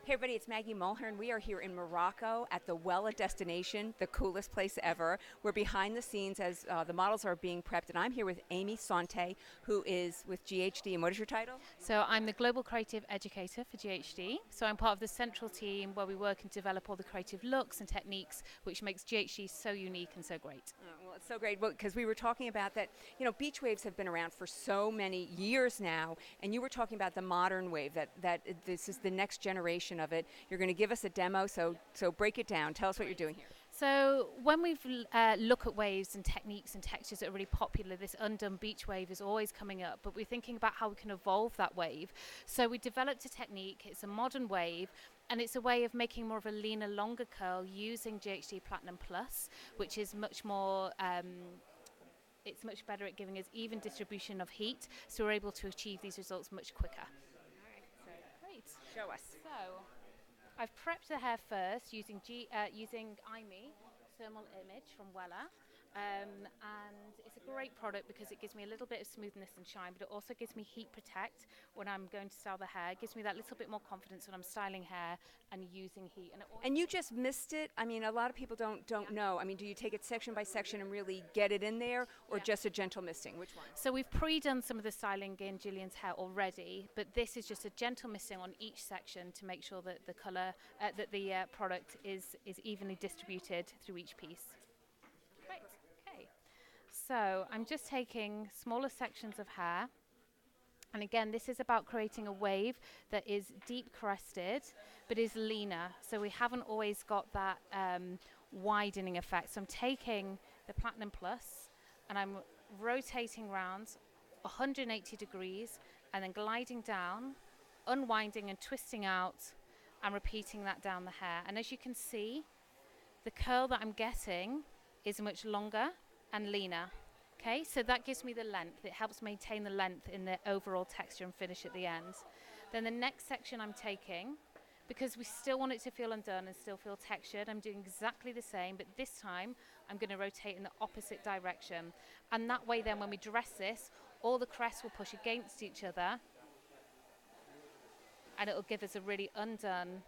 Hey everybody, it's Maggie Mulhern. We are here in Morocco at the Wella Destination, the coolest place ever. We're behind the scenes as the models are being prepped, and I'm here with Amy Sontae, who is with GHD. And what is your title? So I'm the Global Creative Educator for GHD. So I'm part of the central team where we work and develop all the creative looks and techniques, which makes GHD so unique and so great. Well, it's so great because we were talking about that, beach waves have been around for so many years now, and you were talking about the modern wave, that this is the next generation of it. You're going to give us a demo, so break it down. Tell us what you're doing here. So when we look at waves and techniques and textures that are really popular, this undone beach wave is always coming up, but we're thinking about how we can evolve that wave. So we developed a technique, it's a modern wave, and it's a way of making more of a leaner, longer curl using GHD Platinum Plus, which is much more, it's much better at giving us even distribution of heat, so we're able to achieve these results much quicker. All right, so Great. show us. So I've prepped the hair first using IME thermal image from Wella, and it's a great product because it gives me a little bit of smoothness and shine, but it also gives me heat protect when I'm going to style the hair. It gives me that little bit more confidence when I'm styling hair and using heat. And you just missed it. I mean, a lot of people don't know. I mean, do you take it section by section and really get it in there, or just a gentle misting? Which one? So we've pre-done some of the styling in Gillian's hair already, but this is just a gentle misting on each section to make sure that the color, that the product is evenly distributed through each piece. Great. Okay. So I'm just taking smaller sections of hair. And again, this is about creating a wave that is deep crested, but is leaner. So we haven't always got that widening effect. So I'm taking the Platinum Plus and I'm rotating round 180 degrees and then gliding down, unwinding and twisting out and repeating that down the hair. And as you can see, the curl that I'm getting is much longer and leaner. Okay, so that gives me the length. It helps maintain the length in the overall texture and finish at the end. Then the next section I'm taking, because we still want it to feel undone and still feel textured, I'm doing exactly the same, but this time I'm going to rotate in the opposite direction. And that way then when we dress this, all the crests will push against each other and it will give us a really undone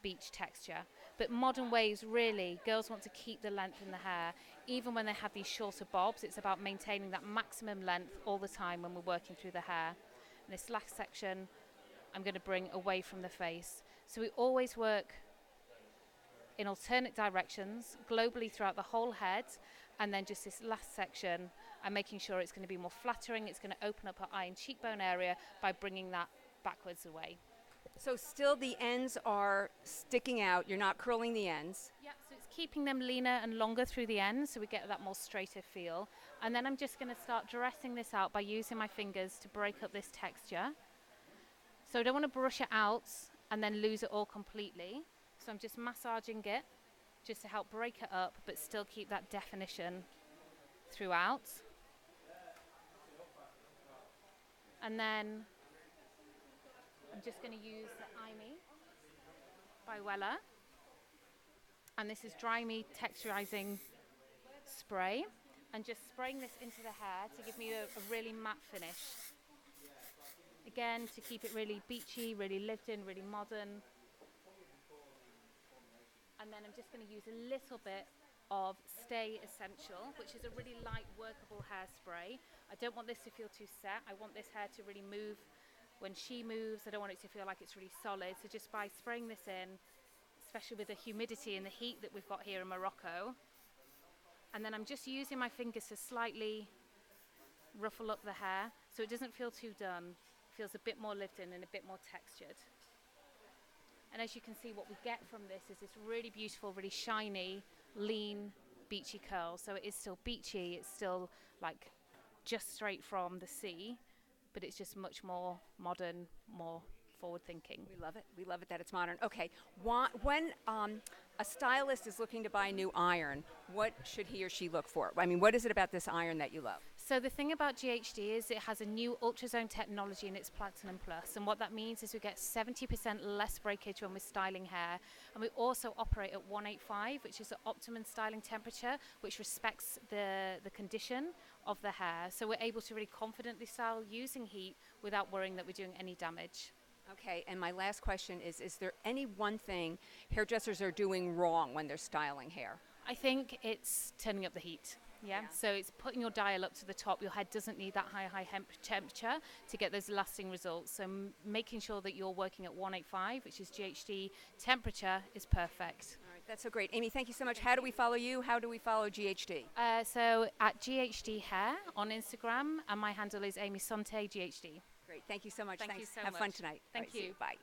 beach texture. But modern waves, really, girls want to keep the length in the hair. Even when they have these shorter bobs, it's about maintaining that maximum length all the time when we're working through the hair. And this last section, I'm going to bring away from the face. So we always work in alternate directions, globally throughout the whole head, and then just this last section, I'm making sure it's going to be more flattering, it's going to open up her eye and cheekbone area by bringing that backwards away. So still the ends are sticking out. You're not curling the ends. Yeah, so it's keeping them leaner and longer through the ends so we get that more straighter feel. And then I'm just going to start dressing this out by using my fingers to break up this texture. So I don't want to brush it out and then lose it all completely. So I'm just massaging it just to help break it up but still keep that definition throughout. And then I'm just going to use the IME by Wella. And this is Dry Me Texturizing Spray. And just spraying this into the hair to give me a really matte finish. Again, to keep it really beachy, really lived in, really modern. And then I'm just going to use a little bit of Stay Essential, which is a really light, workable hairspray. I don't want this to feel too set. I want this hair to really move when she moves. I don't want it to feel like it's really solid. So just by spraying this in, especially with the humidity and the heat that we've got here in Morocco, and then I'm just using my fingers to slightly ruffle up the hair so it doesn't feel too done. It feels a bit more lived in and a bit more textured. And as you can see, what we get from this is this really beautiful, really shiny, lean, beachy curl. So it is still beachy, it's still like just straight from the sea, but it's just much more modern, more forward thinking. We love it. We love it that it's modern. Okay, when a stylist is looking to buy a new iron, what should he or she look for? I mean, what is it about this iron that you love? So the thing about GHD is it has a new ultrazone technology in its Platinum Plus, and what that means is we get 70% less breakage when we're styling hair, and we also operate at 185, which is the optimum styling temperature, which respects the condition of the hair. So we're able to really confidently style using heat without worrying that we're doing any damage. Okay, and my last question is there any one thing hairdressers are doing wrong when they're styling hair? I think it's turning up the heat. Yeah. So it's putting your dial up to the top. Your head doesn't need that high temperature to get those lasting results. So making sure that you're working at 185, which is GHD temperature, is perfect. All right, that's so great. Amy, thank you so much. How do we follow you? How do we follow GHD? So at GHD Hair on Instagram, and my handle is Amy Sontae GHD. Great. Thank you so much. Thank Thanks. you so Have much. fun tonight. Thank All right, see you. Bye.